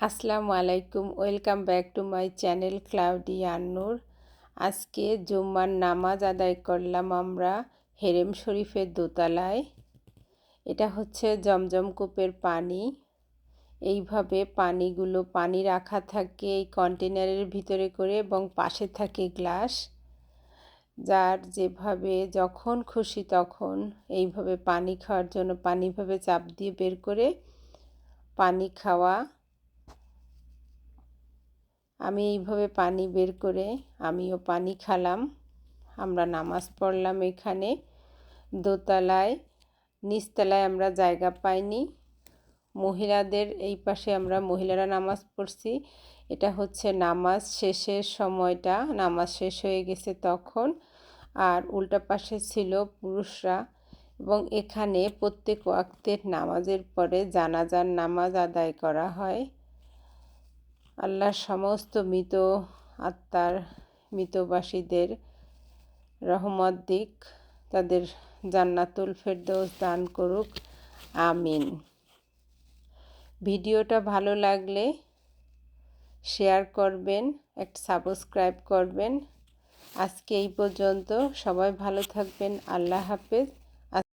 আসসালামু আলাইকুম, welcome back to my channel cloudy আন্নুর। আজকে জুম্মার নামাজ আদায় করলাম আমরা হেরেম শরীফের দোতলায়। এটা হচ্ছে জমজম কূপের পানি। এইভাবে পানি রাখা থাকে এই কন্টেনারের ভিতরে করে এবং পাশে থাকে গ্লাস। যার যেভাবে যখন খুশি তখন এইভাবে পানি খাওয়ার জন্য পানিভাবে চাপ দিয়ে বের করে পানি খাওয়া। আমি এইভাবে পানি বের করে আমিও পানি খেলাম। আমরা নামাজ পড়লাম এখানে দোতলায়। নিচতলায় আমরা জায়গা পাইনি। মহিলাদের এই পাশে আমরা মহিলারা নামাজ পড়ছি। এটা হচ্ছে নামাজ শেষের সময়টা, নামাজ শেষ হয়ে গেছে তখন। আর উল্টা পাশে ছিল পুরুষরা। এবং এখানে প্রত্যেক ওয়াক্তের নামাজের পরে জানাজার নামাজ আদায় করা হয়। আল্লাহর সমস্ত মৃত আত্মার মৃতবাসীদের রহমত দিক, তাদের জান্নাতুল ফেরদৌস দান করুক, আমিন। ভিডিওটা ভালো লাগলে শেয়ার করবেন, একটা সাবস্ক্রাইব করবেন। আজকে এই পর্যন্ত, সবাই ভালো থাকবেন। আল্লাহ হাফেজ।